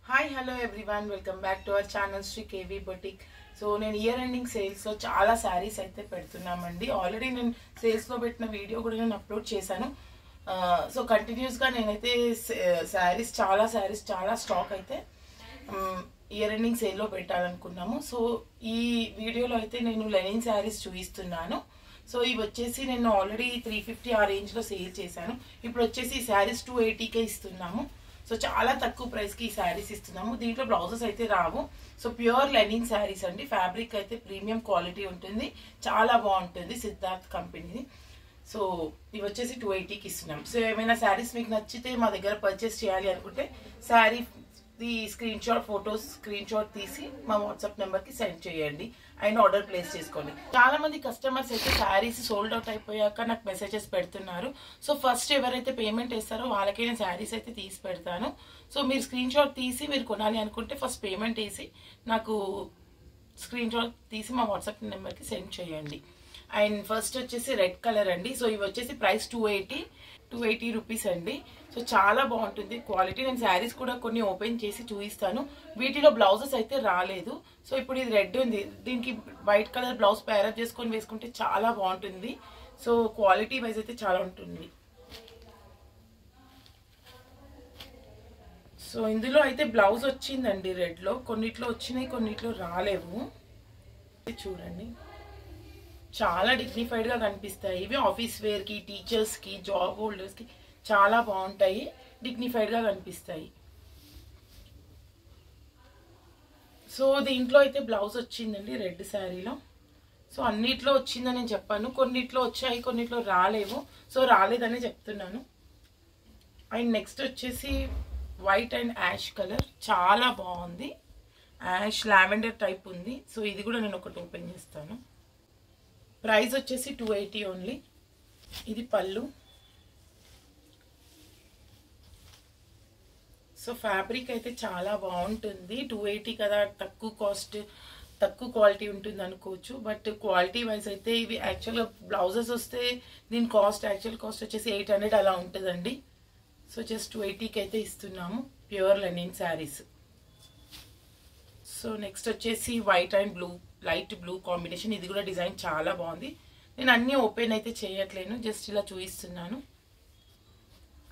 Hi hello everyone, welcome back to our channel Shri KV boutique. So నేను year ending సేల్స్లో చాలా శారీస్ అయితే పెడుతున్నామండి. Already నేను సేల్స్లో పెట్టిన వీడియో కూడా నేను అప్లోడ్ చేశాను. సో కంటిన్యూస్గా నేనైతే శారీస్ చాలా స్టాక్ అయితే ఇయర్ ఎండింగ్ సేల్లో పెట్టాలనుకున్నాము. సో ఈ వీడియోలో అయితే నేను లెనిన్ శారీస్ చూపిస్తున్నాను. సో ఇవి వచ్చేసి నేను ఆల్రెడీ 350 ఆ రేంజ్లో సేల్ చేశాను. ఇప్పుడు వచ్చేసి ఈ శారీస్ 280కే ఇస్తున్నాము. సో చాలా తక్కువ ప్రైస్కి ఈ శారీస్ ఇస్తున్నాము. దీంట్లో బ్లౌజెస్ అయితే రావు. సో ప్యూర్ లెనిన్ శారీస్ అండి. ఫ్యాబ్రిక్ అయితే ప్రీమియం క్వాలిటీ ఉంటుంది, చాలా బాగుంటుంది. సిద్ధార్థ్ కంపెనీది. సో ఇవి వచ్చేసి 280కి ఇస్తున్నాం. సో ఏమైనా శారీస్ మీకు నచ్చితే మా దగ్గర పర్చేస్ చేయాలి అనుకుంటే శారీ స్క్రీన్ షాట్ తీసి మా వాట్సాప్ నెంబర్కి సెండ్ చేయండి అండ్ ఆర్డర్ ప్లేస్ చేసుకోండి. చాలా మంది కస్టమర్స్ అయితే శారీస్ సోల్డ్ అవుట్ అయిపోయాక నాకు మెసేజెస్ పెడుతున్నారు. సో ఫస్ట్ ఎవరైతే పేమెంట్ వేస్తారో వాళ్ళకే నేను శారీస్ అయితే తీసి పెడతాను. సో మీరు స్క్రీన్ షాట్ తీసి మీరు కొనాలి అనుకుంటే ఫస్ట్ పేమెంట్ వేసి నాకు స్క్రీన్ షాట్ తీసి మా వాట్సాప్ నెంబర్కి సెండ్ చేయండి. అండ్ ఫస్ట్ వచ్చేసి రెడ్ కలర్ అండి. సో ఇవి వచ్చేసి ప్రైస్ 280 రూపీస్ అండి. సో చాలా బాగుంటుంది క్వాలిటీ. నేను శారీస్ కూడా కొన్ని ఓపెన్ చేసి చూపిస్తాను. వీటిలో బ్లౌజెస్ అయితే రాలేదు. సో ఇప్పుడు ఇది రెడ్ ఉంది, దీనికి వైట్ కలర్ బ్లౌజ్ పేరప్ చేసుకొని వేసుకుంటే చాలా బాగుంటుంది. సో క్వాలిటీ వైజ్ అయితే చాలా ఉంటుంది. సో ఇందులో అయితే బ్లౌజ్ వచ్చిందండి రెడ్లో. కొన్నిట్లో వచ్చినాయి, కొన్నిట్లో రాలేవు. చూడండి, చాలా డిగ్నిఫైడ్గా కనిపిస్తాయి. ఇవి ఆఫీస్ వేర్కి, టీచర్స్కి, జాబ్ హోల్డర్స్కి చాలా బాగుంటాయి, డిగ్నిఫైడ్గా కనిపిస్తాయి. సో దీంట్లో అయితే బ్లౌజ్ వచ్చిందండి రెడ్ శారీలో. సో అన్నిట్లో వచ్చిందని నేను చెప్పాను. కొన్నిట్లో వచ్చాయి, కొన్నిట్లో రాలేవు. సో రాలేదని చెప్తున్నాను. అండ్ నెక్స్ట్ వచ్చేసి వైట్ అండ్ యాష్ కలర్, చాలా బాగుంది. యాష్ లావెండర్ టైప్ ఉంది. సో ఇది కూడా నేను ఒకటి ఓపెన్ చేస్తాను. ప్రైస్ వచ్చేసి 280 ఓన్లీ. ఇది పళ్ళు. సో ఫ్యాబ్రిక్ అయితే చాలా బాగుంటుంది. 280 కదా, తక్కువ క్వాలిటీ ఉంటుంది అనుకోవచ్చు. బట్ క్వాలిటీ వైజ్ అయితే ఇవి యాక్చువల్గా బ్లౌజెస్ వస్తే దీని యాక్చువల్ కాస్ట్ వచ్చేసి 800 అలా ఉంటుందండి. సో జస్ట్ 280కి అయితే ఇస్తున్నాము pure linen sarees. So next వచ్చేసి white and blue, light blue combination. ఇది కూడా డిజైన్ చాలా బాగుంది. నేను అన్నీ ఓపెన్ అయితే చేయట్లేను, జస్ట్ ఇలా చూపిస్తున్నాను.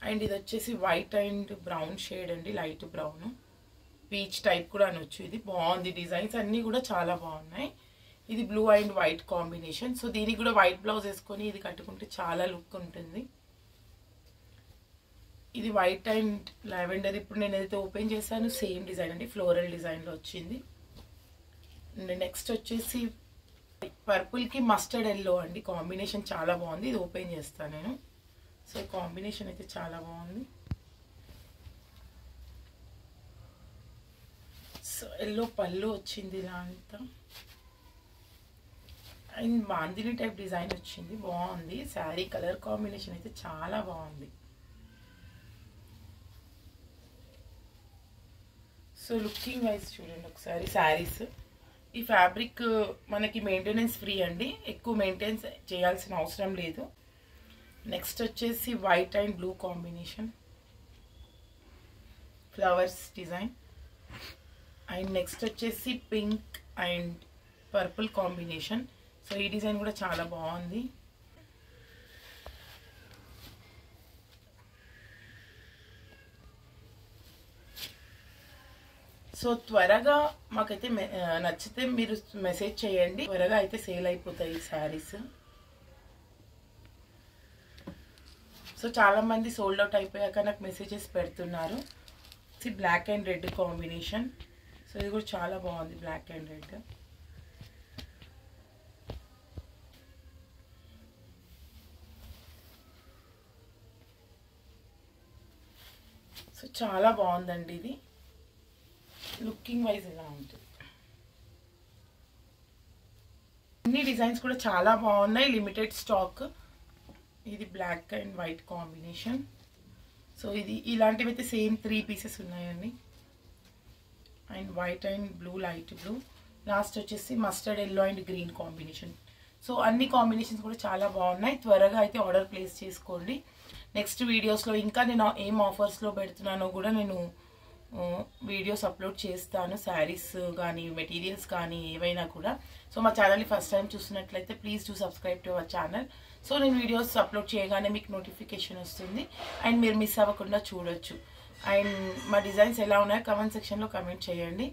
అండ్ ఇది వచ్చేసి వైట్ అండ్ బ్రౌన్ షేడ్ అండి, లైట్ బ్రౌన్, పీచ్ టైప్ కూడా అనొచ్చు. ఇది బాగుంది, డిజైన్స్ అన్నీ కూడా చాలా బాగున్నాయి. ఇది blue and white combination. So దీనికి కూడా వైట్ బ్లౌజ్ వేసుకొని ఇది కట్టుకుంటే చాలా లుక్ ఉంటుంది. ఇది వైట్ అండ్ లావెండర్. ఇప్పుడు నేను ఏదైతే ఓపెన్ చేశాను సేమ్ డిజైన్ అండి, ఫ్లోరల్ డిజైన్లో వచ్చింది. నెక్స్ట్ వచ్చేసి పర్పుల్కి మస్టర్డ్ ఎల్లో అండి, కాంబినేషన్ చాలా బాగుంది. ఇది ఓపెన్ చేస్తాను నేను. సో కాంబినేషన్ అయితే చాలా బాగుంది. సో ఎల్లో పళ్ళు వచ్చింది ఇలా అంతా. అండ్ బాందిని టైప్ డిజైన్ వచ్చింది, బాగుంది. శారీ కలర్ కాంబినేషన్ అయితే చాలా బాగుంది. సో లుకింగ్ వైజ్ చూడండి ఒకసారి శారీస్. ఈ ఫ్యాబ్రిక్ మనకి మెయింటెనెన్స్ ఫ్రీ అండి, ఎక్కువ మెయింటెనెన్స్ చేయాల్సిన అవసరం లేదు. నెక్స్ట్ వచ్చేసి white and blue combination, flowers design. And next వచ్చేసి pink and purple combination. So ఈ డిజైన్ కూడా చాలా బాగుంది. సో త్వరగా మాకైతే నచ్చితే మీరు మెసేజ్ చేయండి, త్వరగా అయితే సేల్ అయిపోతాయి శారీస్. సో చాలా మంది సోల్డ్ అవుట్ అయిపోయాక నాకు మెసేజెస్ పెడుతున్నారు. Black and red combination. So ఇది కూడా చాలా బాగుంది, బ్లాక్ అండ్ రెడ్. సో చాలా బాగుందండి ఇది. లుకింగ్ వైజ్ ఇలా ఉంటుంది. అన్ని డిజైన్స్ కూడా చాలా బాగున్నాయి, లిమిటెడ్ స్టాక్. ఇది black and white combination. So ఇది ఇలాంటివి అయితే సేమ్ 3 పీసెస్ ఉన్నాయండి. And white and blue, light blue. Last వచ్చేసి mustard yellow and green combination. So అన్ని కాంబినేషన్స్ కూడా చాలా బాగున్నాయి. త్వరగా అయితే ఆర్డర్ ప్లేస్ చేసుకోండి. నెక్స్ట్ వీడియోస్లో ఇంకా నేను ఏం ఆఫర్స్లో పెడుతున్నానో కూడా నేను వీడియోస్ అప్లోడ్ చేస్తాను, శారీస్ కానీ మెటీరియల్స్ కానీ ఏవైనా కూడా. సో మా ఛానల్ని ఫస్ట్ టైం చూస్తున్నట్లయితే please do subscribe to our channel. So నేను వీడియోస్ అప్లోడ్ చేయగానే మీకు నోటిఫికేషన్ వస్తుంది అండ్ మీరు మిస్ అవ్వకుండా చూడొచ్చు. అండ్ మా డిజైన్స్ ఎలా ఉన్నాయో కమెంట్ సెక్షన్లో కమెంట్ చేయండి.